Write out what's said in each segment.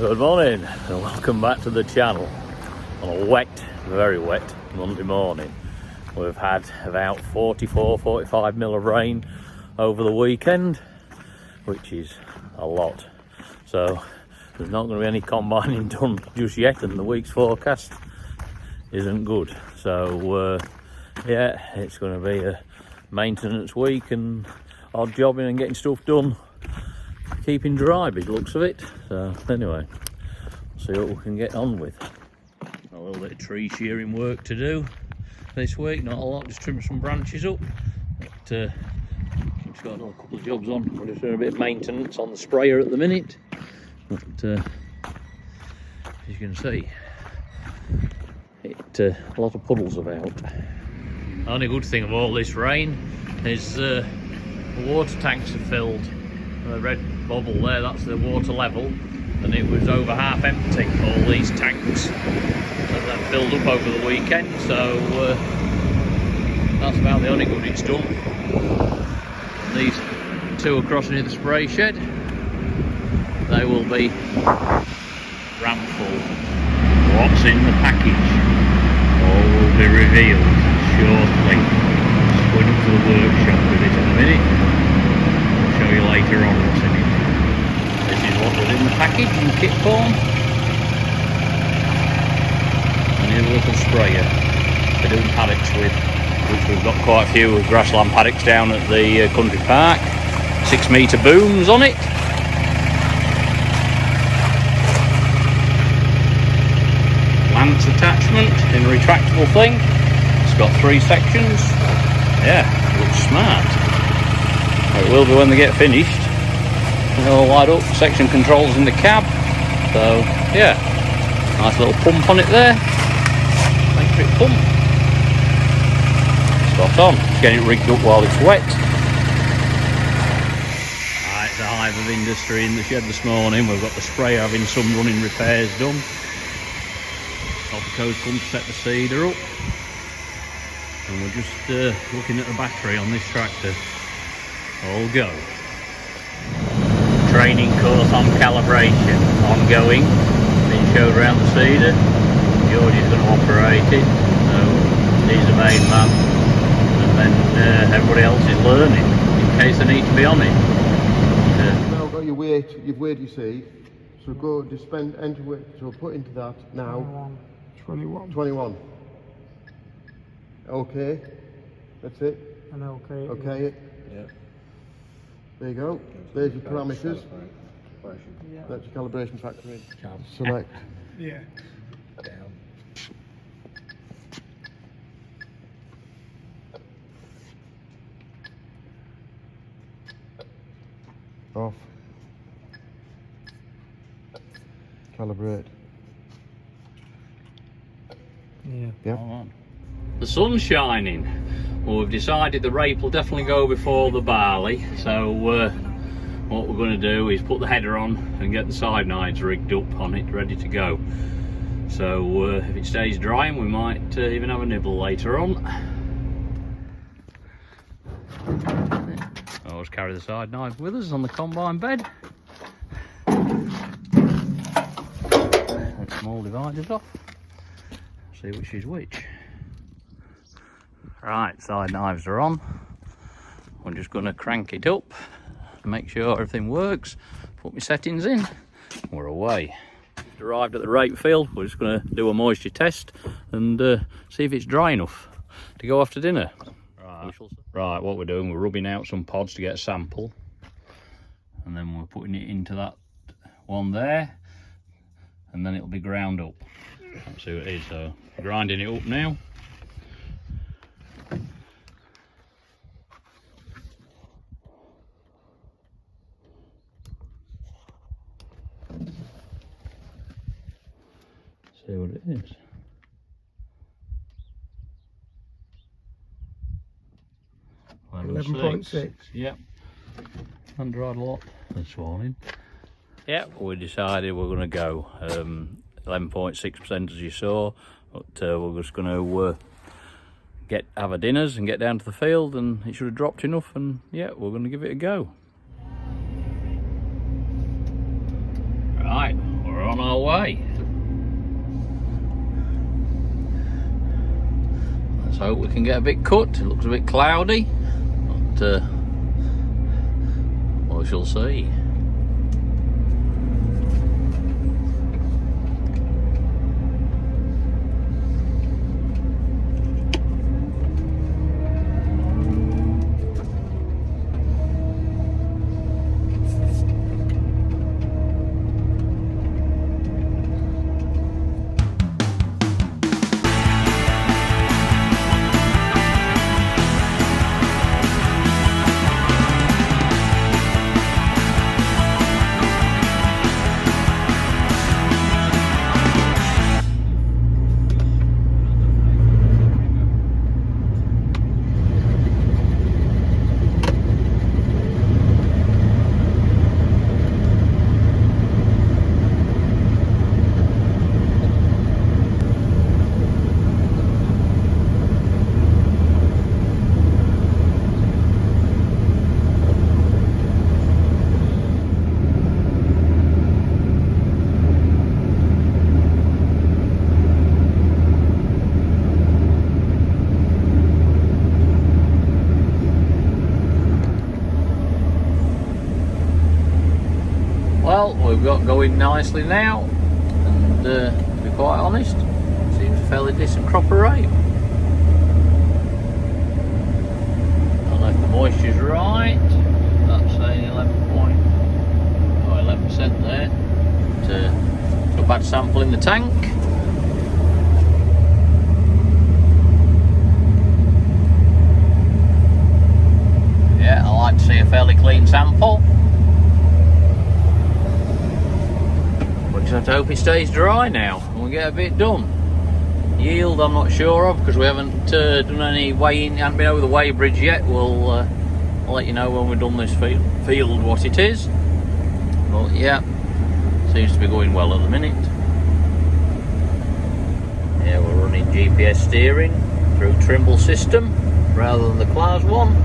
Good morning and welcome back to the channel on a wet, very wet Monday morning. We've had about 45 mil of rain over the weekend, which is a lot. So there's not going to be any combining done just yet, and the week's forecast isn't good. So yeah, it's going to be a maintenance week and odd jobbing and getting stuff done, keeping dry by the looks of it. So anyway, see what we can get on with. A little bit of tree shearing work to do this week, not a lot, just trim some branches up. But just got another couple of jobs on. We're just doing a bit of maintenance on the sprayer at the minute. But as you can see, a lot of puddles about. The only good thing of all this rain is the water tanks are filled. The red bubble there, that's the water level, and it was over half empty, all these tanks that filled up over the weekend. So that's about the only good it's done. These two are crossing in the spray shed. They will be rammed full. What's in the package all will be revealed shortly. Going up to the workshop with it in a minute. I'll show you later on what's in it. This is what was in the package in kit form. And here's a little sprayer for doing paddocks with, which we've got quite a few grassland paddocks down at the country park. 6 metre booms on it. Lance attachment in a retractable thing. It's got 3 sections. Yeah, looks smart. It will be when they get finished. They'll light up. Section controls in the cab. So yeah, nice little pump on it there. Electric pump. Spot on. Just getting it rigged up while it's wet. Right, it's a hive of industry in the shed this morning. We've got the sprayer having some running repairs done. Opico's come to set the seeder up, and we're just looking at the battery on this tractor. All go. Training course on calibration ongoing. Been showed around the seeder. Georgie's going to operate it, so he's the main man, and then everybody else is learning in case they need to be on it. Now got your weight, you've weighed your seed, so go just enter weight, so put into that now. 21. Okay. That's it. And okay. Okay it. Yeah. There you go. There's your parameters. Yeah. That's your calibration factor in. Select. Yeah. Down. Off. Calibrate. Yeah. Yep. On. The sun's shining. Well, we've decided the rape will definitely go before the barley. So what we're going to do is put the header on and get the side knives rigged up on it, ready to go. So if it stays drying, we might even have a nibble later on. Always carry the side knife with us on the combine bed. Take small dividers off. See which is which. Right, side knives are on. We're just going to crank it up, make sure everything works, put my settings in, we're away. Just arrived at the rape field. We're just going to do a moisture test and see if it's dry enough to go after dinner. Right, what we're doing, we're rubbing out some pods to get a sample, and then we're putting it into that one there, and then it'll be ground up. Let's see what it is. So grinding it up now. See what it is. $11.6. Yep. Undried a lot this morning. Yep, we decided we're going to go 11.6% as you saw, but we're just going to have our dinners and get down to the field, and it should have dropped enough, and yeah, we're going to give it a go. Right, we're on away. Let's hope we can get a bit cut. It looks a bit cloudy, but we shall see. Well, we've got going nicely now, and to be quite honest, seems a fairly decent crop of rape. I don't know if the moisture's right. That's saying 11% there. But, a bad sample in the tank. Yeah, I like to see a fairly clean sample. Just have to hope it stays dry now and we get a bit done. Yield I'm not sure of because we haven't done any weighing, haven't been over the weigh bridge yet. I'll let you know when we've done this field what it is. But yeah, seems to be going well at the minute. Yeah, we're running GPS steering through Trimble system rather than the Class 1,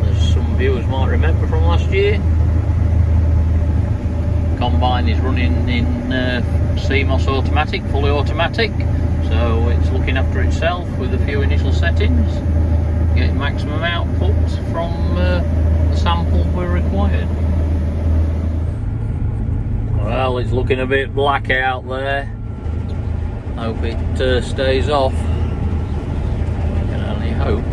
as some viewers might remember from last year. Combine is running in CMOS automatic, fully automatic, so it's looking after itself with a few initial settings, getting maximum output from the sample we're required. Well, it's looking a bit black out there. Hope it stays off. I can only hope.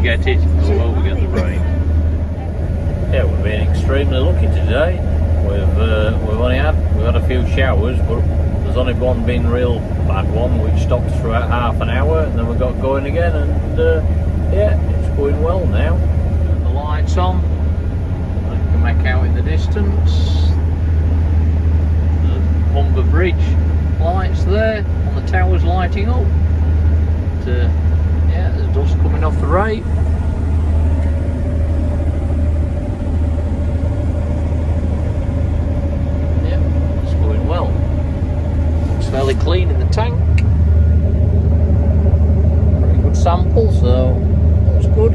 Get it, or will we get the rain? Yeah, we've been extremely lucky today. We've had a few showers, but there's only one been real bad one, which stopped for about half an hour, and then we got going again, and yeah, it's going well now. And the lights on, you can make out in the distance. The Humber Bridge lights there on the towers lighting up. Yeah, there's dust coming off the rape. Yeah, it's going well. It's fairly clean in the tank. Pretty good sample, so that's good.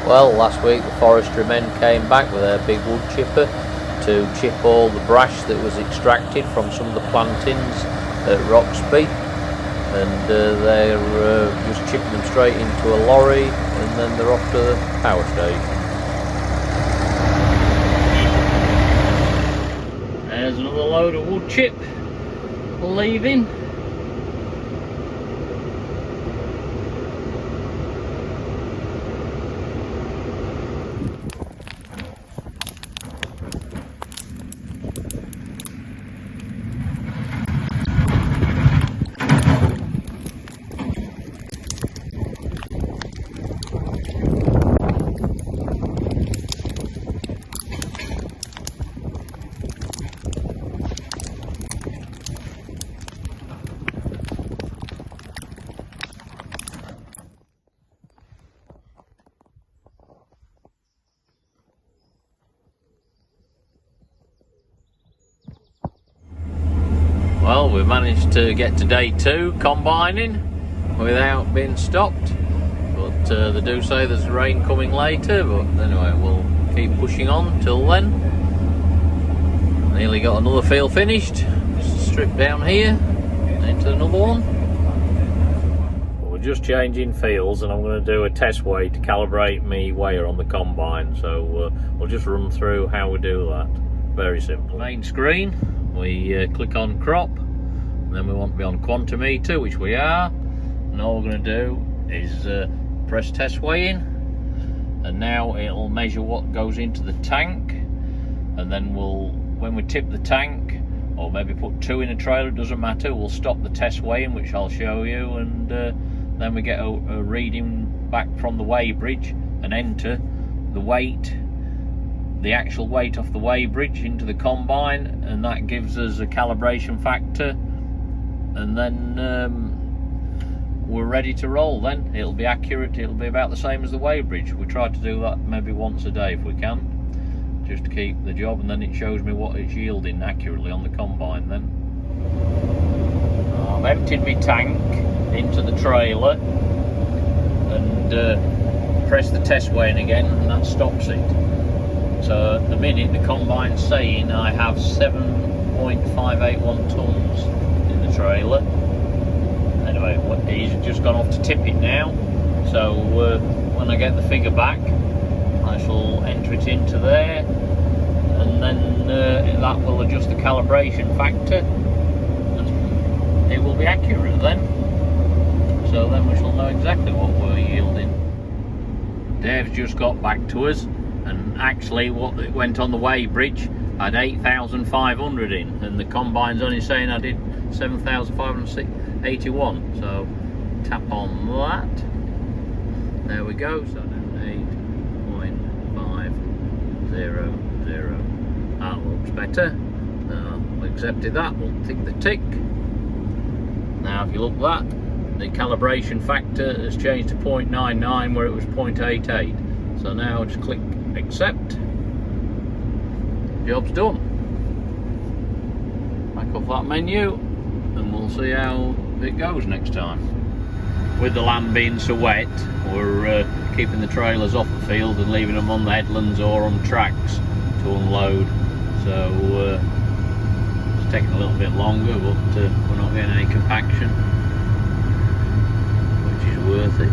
Well, last week the forestry men came back with their big wood chipper to chip all the brash that was extracted from some of the plantings at Roxby, and they're just chipping them straight into a lorry, and then they're off to the power station. There's another load of wood chip leaving. Well, we've managed to get to day 2 combining without being stopped, but they do say there's rain coming later, but anyway, we'll keep pushing on till then. Nearly got another field finished, just strip down here into another one. Well, we're just changing fields and I'm going to do a test weigh to calibrate me weigher on the combine, so we'll just run through how we do that. Very simple. Main screen, we click on crop, and then we want to be on quantimeter, which we are, and all we're going to do is press test weighing, and now it'll measure what goes into the tank, and then when we tip the tank, or maybe put 2 in a trailer, it doesn't matter, we'll stop the test weighing, which I'll show you, and then we get a reading back from the weigh bridge and enter the weight, the actual weight off the weigh bridge into the combine, and that gives us a calibration factor, and then we're ready to roll. Then it'll be accurate, it'll be about the same as the weigh bridge. We try to do that maybe once a day if we can, just to keep the job, and then it shows me what it's yielding accurately on the combine. Then I've emptied my tank into the trailer and press the test weighing again, and that stops it. So at the minute the combine's saying I have 7.581 tons in the trailer. Anyway, he's just gone off to tip it now, so when I get the figure back I shall enter it into there, and then that will adjust the calibration factor and it will be accurate then. So then we shall know exactly what we're yielding. Dave's just got back to us, and actually what went on the weigh bridge had 8,500 in, and the combine's only saying I did 7,581, so tap on that, there we go, so 8.500, that looks better. We accepted that, we'll tick the tick. Now if you look at that, the calibration factor has changed to 0.99 where it was 0.88, so now just click accept, job's done. Back off that menu and we'll see how it goes next time. With the land being so wet, we're keeping the trailers off the field and leaving them on the headlands or on tracks to unload, so it's taking a little bit longer, but we're not getting any compaction, which is worth it.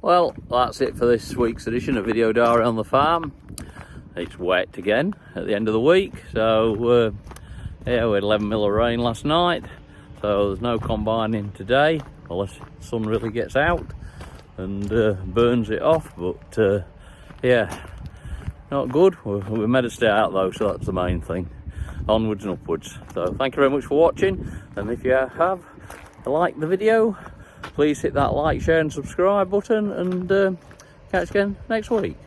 Well, that's it for this week's edition of Video Diary on the Farm. It's wet again at the end of the week, so yeah, we had 11 mil of rain last night, so there's no combining today unless the sun really gets out and burns it off, but yeah, not good. We made a start out though, so that's the main thing. Onwards and upwards. So thank you very much for watching, and if you have liked the video, please hit that like, share and subscribe button, and catch you again next week.